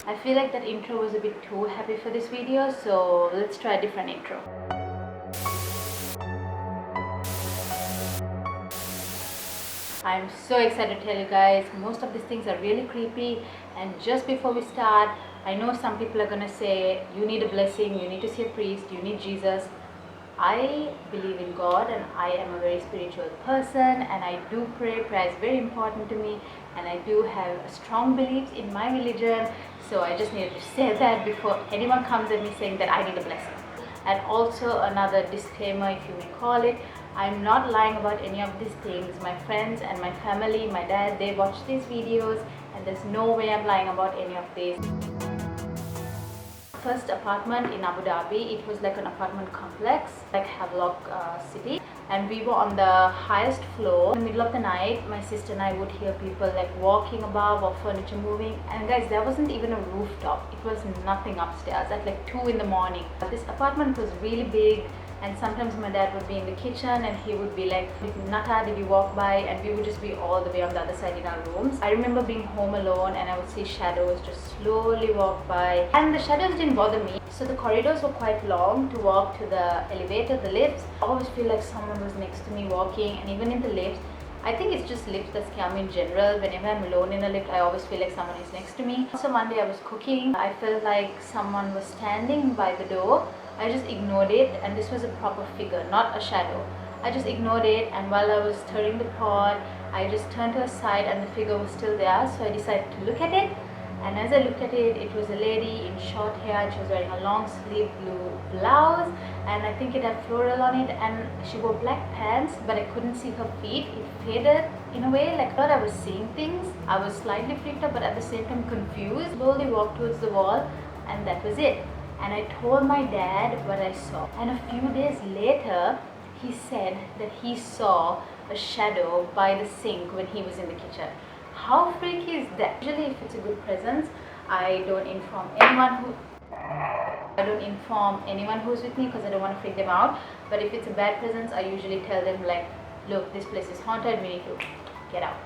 I feel like that intro was a bit too happy for this video, so let's try a different intro. I'm so excited to tell you guys, most of these things are really creepy, and just before we start, I know some people are gonna say, you need a blessing, you need to see a priest, you need Jesus. I believe in God and I am a very spiritual person and I do pray. Prayer is very important to me and I do have strong beliefs in my religion. So I just needed to say that before anyone comes at me saying that I need a blessing. And also another disclaimer, if you may call it, I'm not lying about any of these things. My friends and my family, my dad, they watch these videos and there's no way I'm lying about any of these. First apartment in Abu Dhabi, it was like an apartment complex, like Havelock City, and we were on the highest floor. In the middle of the night, my sister and I would hear people like walking above or furniture moving, and guys, there wasn't even a rooftop. It was nothing upstairs at like 2 in the morning. This apartment was really big, and sometimes my dad would be in the kitchen and he would be like, Nata, did you walk by? And we would just be all the way on the other side in our rooms. I remember being home alone and I would see shadows just slowly walk by, and the shadows didn't bother me. So the corridors were quite long to walk to the elevator, the lifts. I always feel like someone was next to me walking, and even in the lifts, I think it's just lifts that scare me in general. Whenever I'm alone in a lift, I always feel like someone is next to me. So one day I was cooking, I felt like someone was standing by the door. I just ignored it, and this was a proper figure, not a shadow. I just ignored it, and while I was stirring the pot, I just turned to the side and the figure was still there. So I decided to look at it, and as I looked at it, it was a lady in short hair and she was wearing a long sleeve blue blouse, and I think it had floral on it, and she wore black pants, but I couldn't see her feet. It faded in a way, like I thought I was seeing things. I was slightly freaked out but at the same time confused. Slowly walked towards the wall, and that was it. And I told my dad what I saw, and a few days later he said that he saw a shadow by the sink when he was in the kitchen. How freaky is that? Usually if it's a good presence, I don't inform anyone who's with me because I don't want to freak them out. But if it's a bad presence, I usually tell them like, look, this place is haunted, we need to get out.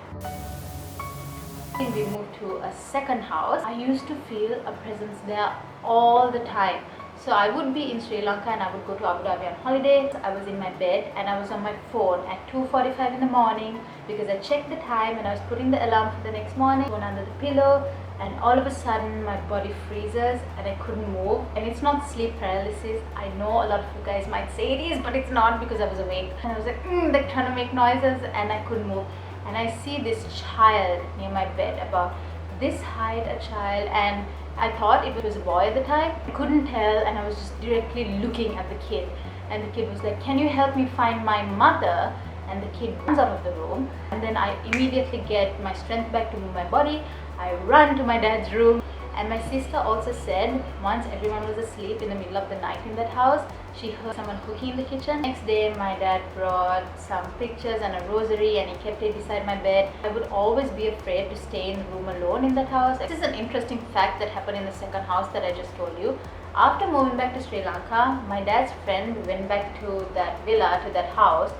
When we moved to a second house, I used to feel a presence there all the time. So I would be in Sri Lanka and I would go to Abu Dhabi on holidays. I was in my bed and I was on my phone at 2:45 in the morning because I checked the time and I was putting the alarm for the next morning. One under the pillow, and all of a sudden my body freezes and I couldn't move. And it's not sleep paralysis. I know a lot of you guys might say it is, but it's not, because I was awake and I was like trying to make noises and I couldn't move. And I see this child near my bed, about this height, a child, and I thought it was a boy at the time. I couldn't tell, and I was just directly looking at the kid, and the kid was like, can you help me find my mother? And the kid runs out of the room, and then I immediately get my strength back to move my body. I run to my dad's room, and my sister also said once everyone was asleep in the middle of the night in that house, she heard someone cooking in the kitchen. Next day my dad brought some pictures and a rosary and he kept it beside my bed. I would always be afraid to stay in the room alone in that house. This is an interesting fact that happened in the second house that I just told you. After moving back to Sri Lanka, my dad's friend went back to that villa, to that house,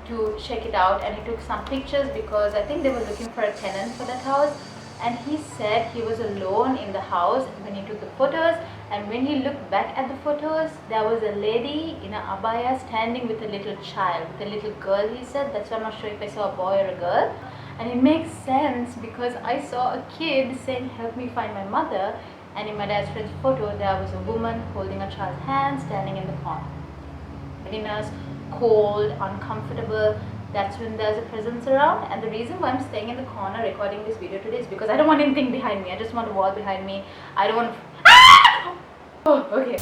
to check it out, and he took some pictures because I think they were looking for a tenant for that house. And he said he was alone in the house when he took the photos, and when he looked back at the photos, there was a lady in an abaya standing with a little child, with a little girl, he said. That's why I'm not sure if I saw a boy or a girl. And it makes sense because I saw a kid saying, help me find my mother, and in my dad's friend's photo there was a woman holding a child's hand standing in the corner. Dinner's cold, uncomfortable. That's when there's a presence around. And the reason why I'm staying in the corner recording this video today is because I don't want anything behind me. I just want a wall behind me. I don't want to... Oh, okay.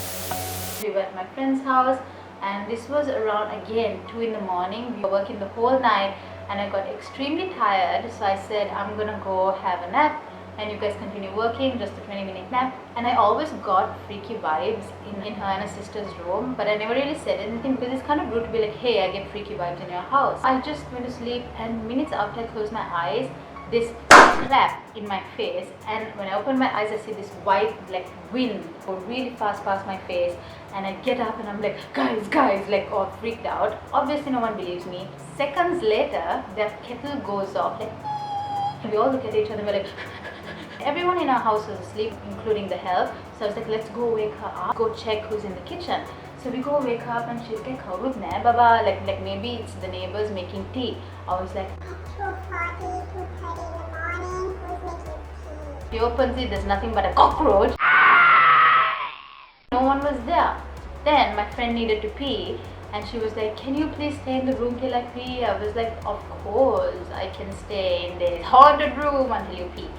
We were at my friend's house, and this was around again 2 in the morning. We were working the whole night and I got extremely tired, so I said I'm gonna go have a nap and you guys continue working, just a 20-minute nap. And I always got freaky vibes in her and her sister's room, but I never really said anything because it's kind of rude to be like, hey, I get freaky vibes in your house. I just went to sleep, and minutes after I closed my eyes, this slap in my face, and when I open my eyes I see this white like wind go really fast past my face, and I get up and I'm like, guys, like all freaked out. Obviously no one believes me. Seconds later their kettle goes off, like we all look at each other and we're like Everyone in our house was asleep, including the help. So I was like, let's go wake her up, go check who's in the kitchen. So we go wake her up and she's like, "Khaurub nahi baba," like maybe it's the neighbors making tea. I was like, 2:40, 2:30 in the morning, who's making tea? she opens it, there's nothing but a cockroach. No one was there. Then my friend needed to pee and she was like, "Can you please stay in the room till I pee?" I was like, "Of course I can stay in this haunted room until you pee."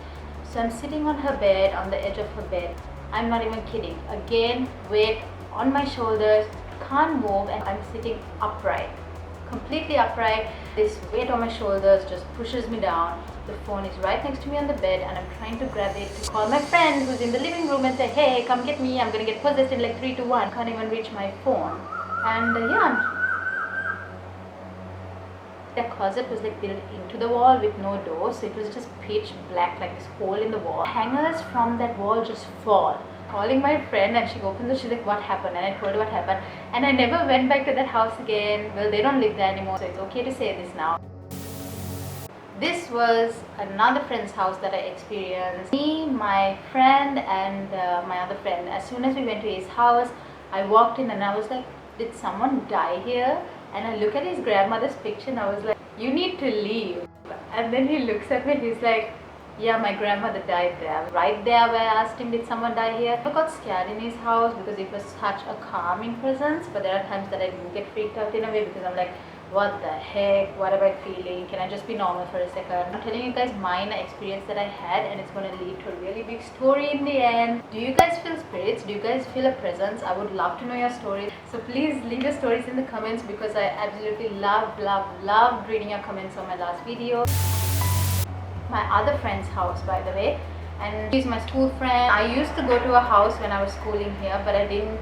So I'm sitting on her bed, on the edge of her bed. I'm not even kidding. Again, weight on my shoulders, can't move, and I'm sitting upright. Completely upright. This weight on my shoulders just pushes me down. The phone is right next to me on the bed and I'm trying to grab it to call my friend who's in the living room and say, "Hey, come get me, I'm gonna get possessed in like 3 to 1. Can't even reach my phone. And yeah, the closet was like built into the wall with no door, so it was just pitch black, like this hole in the wall. Hangers from that wall just fall. Calling my friend and she opens it, she's like, "What happened?" And I told her what happened, and I never went back to that house again. Well, they don't live there anymore, so it's okay to say this now. This was another friend's house that I experienced. Me, my friend, and my other friend. As soon as we went to his house, I walked in and I was like, "Did someone die here?" And I look at his grandmother's picture and I was like, "You need to leave." And then he looks at me, he's like, "Yeah, my grandmother died there." Right there where I asked him, "Did someone die here?" I got scared in his house because it was such a calming presence. But there are times that I do get freaked out in a way because I'm like, what the heck, what am I feeling? Can I just be normal for a second? I'm telling you guys minor experience that I had, and it's going to lead to a really big story in the end. Do you guys feel spirits? Do you guys feel a presence? I would love to know your stories. So please leave your stories in the comments because I absolutely loved reading your comments on my last video. My other friend's house, by the way, and she's my school friend. I used to go to her house when I was schooling here, but I didn't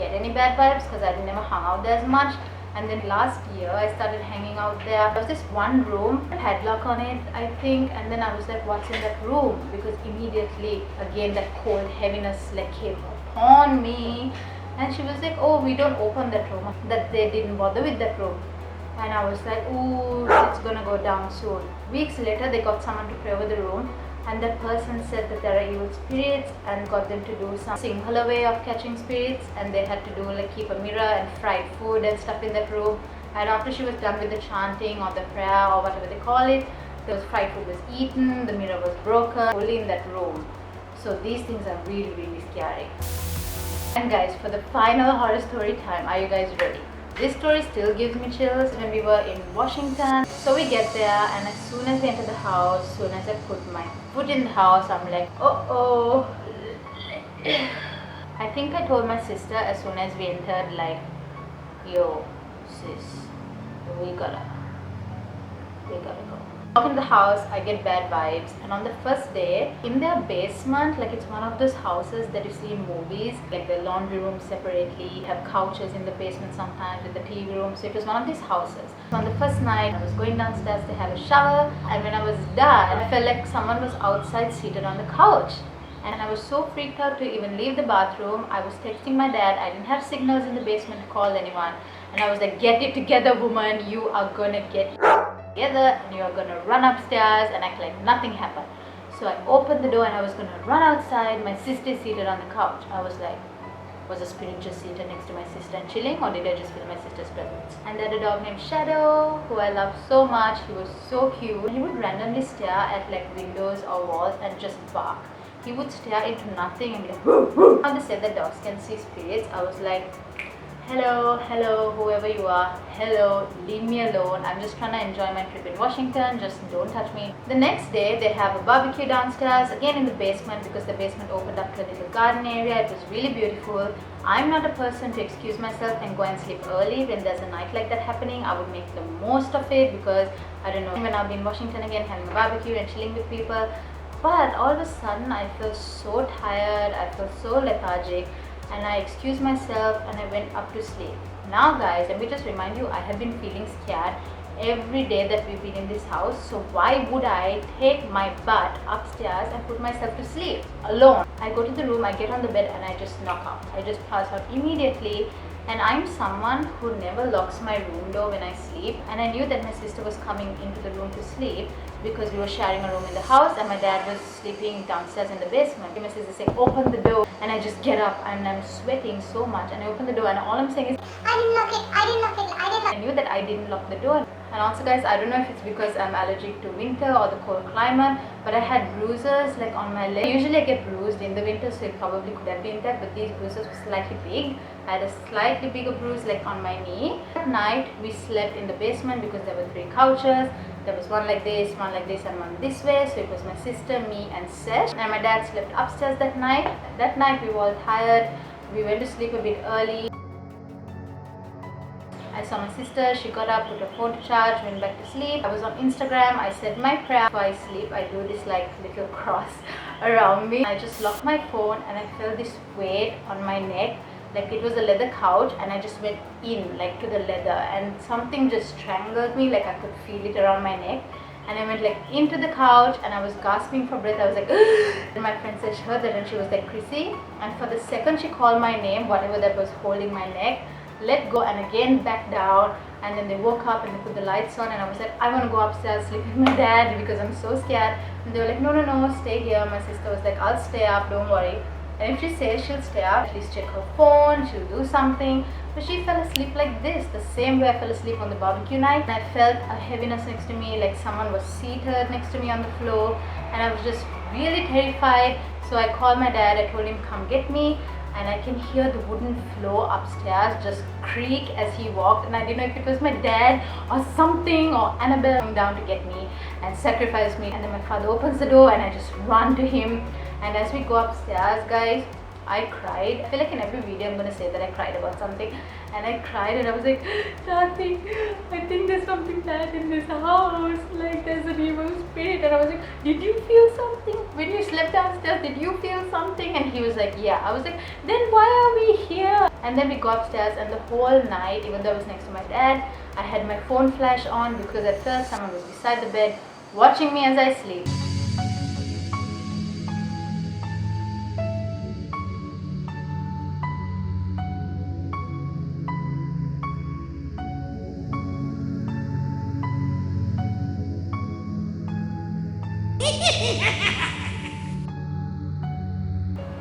get any bad vibes because I never hung out there as much. And then last year I started hanging out there. There was this one room, padlock on it, I think, and then I was like, "What's in that room?" Because immediately again that cold heaviness like came upon me, and she was like, "Oh, we don't open that room," that they didn't bother with that room. And I was like, "Ooh, it's gonna go down soon." Weeks later they got someone to pray over the room, and that person said that there are evil spirits and got them to do some singular way of catching spirits, and they had to do like keep a mirror and fried food and stuff in that room. And after she was done with the chanting or the prayer or whatever they call it, the fried food was eaten, the mirror was broken, only in that room. So these things are really scary. And guys, for the final horror story time, are you guys ready? This story still gives me chills. When we were in Washington, so we get there, and as soon as we enter the house, as soon as I put my foot in the house, I'm like, oh. I think I told my sister as soon as we entered, like, "Yo, sis, we gotta go." Walk in the house, I get bad vibes, and on the first day, in their basement, like it's one of those houses that you see in movies, like the laundry room separately, have couches in the basement sometimes with the TV room. So it was one of these houses. So on the first night, I was going downstairs to have a shower, and when I was done, I felt like someone was outside seated on the couch. And I was so freaked out to even leave the bathroom. I was texting my dad. I didn't have signals in the basement to call anyone. And I was like, "Get it together, woman. You are gonna get it together and you are gonna run upstairs and act like nothing happened." So I opened the door and I was gonna run outside. My sister is seated on the couch. I was like, was a spirit just seated next to my sister and chilling, or did I just feel my sister's presence? And then a dog named Shadow, who I love so much. He was so cute. He would randomly stare at like windows or walls and just bark. He would stare into nothing and be like, "Woo, woo." Now they said that dogs can see spirits. I was like, hello, whoever you are, hello, leave me alone. I'm just trying to enjoy my trip in Washington, just don't touch me. The next day, they have a barbecue downstairs, again in the basement, because the basement opened up to a little garden area. It was really beautiful. I'm not a person to excuse myself and go and sleep early when there's a night like that happening. I would make the most of it because, I don't know, when I'll be in Washington again, having a barbecue and chilling with people. But all of a sudden, I felt so tired, I felt so lethargic, and I excused myself and I went up to sleep. Now guys, let me just remind you, I have been feeling scared every day that we've been in this house. So why would I take my butt upstairs and put myself to sleep alone? I go to the room, I get on the bed and I just knock out. I just pass out immediately. And I'm someone who never locks my room door when I sleep, and I knew that my sister was coming into the room to sleep because we were sharing a room in the house and my dad was sleeping downstairs in the basement. My sister said, open the door, and I just get up and I'm sweating so much and I open the door and all I'm saying is, I didn't lock it, I didn't lock it, I didn't lock I knew that I didn't lock the door. And also guys, I don't know if it's because I'm allergic to winter or the cold climate, but I had bruises like on my leg. Usually I get bruised in the winter, so it probably could have been that, but these bruises were slightly big. I had a slightly bigger bruise like on my knee. That night we slept in the basement because there were 3 couches. There was one like this, and one this way. So it was my sister, me and Sesh. And my dad slept upstairs that night. That night we were all tired. We went to sleep a bit early. I saw my sister, she got up, put her phone to charge, went back to sleep. I was on Instagram, I said my prayer before I sleep. I do this like little cross around me. I just locked my phone and I felt this weight on my neck. Like it was a leather couch and I just went in like to the leather and something just strangled me, like I could feel it around my neck. And I went like into the couch and I was gasping for breath. I was like, and my friend said she heard that and she was like, Chrissy. And for the second she called my name, whatever that was holding my neck, let go and again back down. And then they woke up and they put the lights on and I was like, I want to go upstairs, sleep with my dad because I'm so scared. And they were like, no, stay here. My sister was like, I'll stay up, don't worry. And if she says she'll stay up, at least check her phone, she'll do something. But she fell asleep like this, the same way I fell asleep on the barbecue night. And I felt a heaviness next to me, like someone was seated next to me on the floor. And I was just really terrified. So I called my dad, I told him, come get me. And I can hear the wooden floor upstairs just creak as he walked, and I didn't know if it was my dad or something or Annabelle coming down to get me and sacrifice me. And then my father opens the door and I just run to him, and as we go upstairs guys, I cried. I feel like in every video I'm gonna say that I cried about something, and I cried and I was like, Tati, I think there's something bad in this house, like there's an evil spirit. And I was like, did you feel something when you slept downstairs? Did you feel something? And he was like, yeah. I was like, then why are we here? And then we go upstairs and the whole night, even though I was next to my dad, I had my phone flash on because at first someone was beside the bed watching me as I sleep.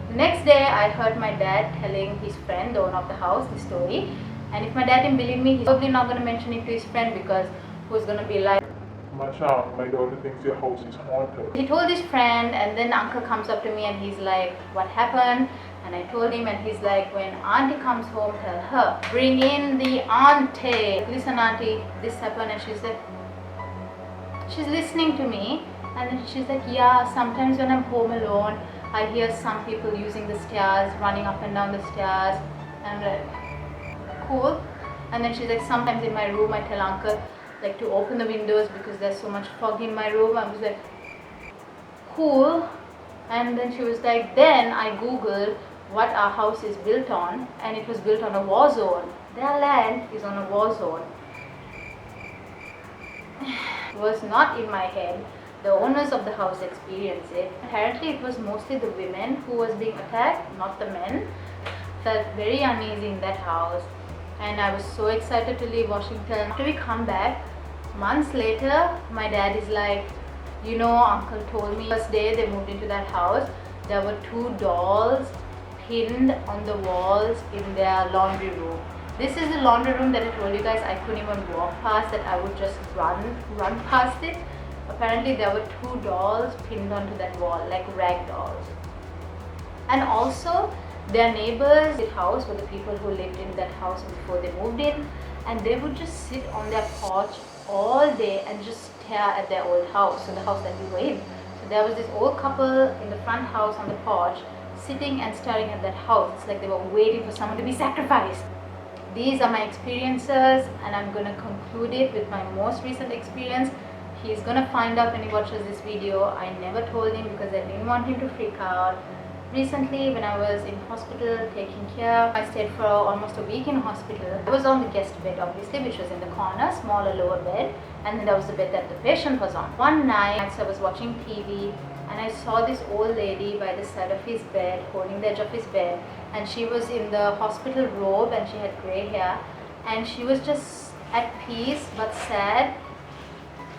The next day, I heard my dad telling his friend, the owner of the house, the story. And if my dad didn't believe me, he's probably not going to mention it to his friend because who's going to be like, my child, my daughter thinks your house is haunted. He told his friend, and then uncle comes up to me and he's like, what happened? And I told him, and he's like, when auntie comes home, tell her, bring in the auntie. Listen auntie, this happened. And she's like, she's listening to me. And then she's like, yeah, sometimes when I'm home alone, I hear some people using the stairs, running up and down the stairs. And I'm like, cool. And then she's like, sometimes in my room I tell uncle like to open the windows because there's so much fog in my room. I was like, cool. And then she was like, then I googled what our house is built on, and it was built on a war zone. Their land is on a war zone. It was not in my head. The owners of the house experienced it. Apparently it was mostly the women who was being attacked, not the men. Felt very uneasy in that house. And I was so excited to leave Washington. After we come back, months later, my dad is like, you know, uncle told me first day they moved into that house, there were 2 dolls pinned on the walls in their laundry room. This is the laundry room that I told you guys I couldn't even walk past, that I would just run past it. Apparently there were 2 dolls pinned onto that wall, like rag dolls. And also, their neighbors' house were the people who lived in that house before they moved in, and they would just sit on their porch all day and just stare at their old house, so the house that we were in. So there was this old couple in the front house on the porch sitting and staring at that house. It's like they were waiting for someone to be sacrificed. These are my experiences, and I'm gonna conclude it with my most recent experience. He's gonna find out when he watches this video. I never told him because I didn't want him to freak out. Recently, when I was in hospital taking care, I stayed for almost a week in hospital. I was on the guest bed, obviously, which was in the corner, smaller lower bed, and then there was the bed that the patient was on. One night, I was watching TV, and I saw this old lady by the side of his bed, holding the edge of his bed, and she was in the hospital robe and she had grey hair, and she was just at peace but sad.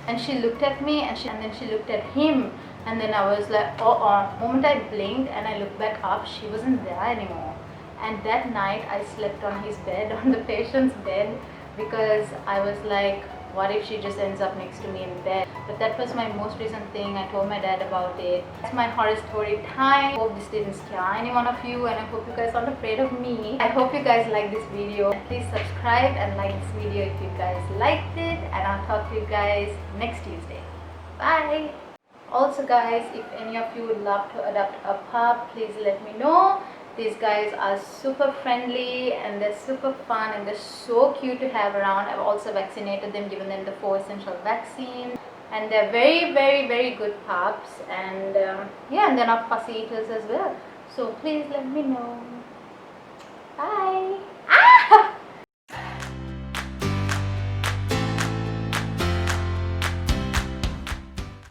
And she looked at me, and then she looked at him, and then I was like, oh. Moment I blinked and I looked back up, she wasn't there anymore. And that night I slept on his bed, on the patient's bed, because I was like, what if she just ends up next to me in bed? But that was my most recent thing. I told my dad about it. That's my horror story time. I hope this didn't scare any one of you, and I hope you guys aren't afraid of me. I hope you guys like this video. Please subscribe and like this video if you guys liked it, and I'll talk to you guys next Tuesday. Bye! Also guys, if any of you would love to adopt a pup, please let me know. These guys are super friendly and they're super fun and they're so cute to have around. I've also vaccinated them, given them the 4 essential vaccines, and they're very good pups, and yeah, and they're not fussy eaters as well. So please let me know. Bye!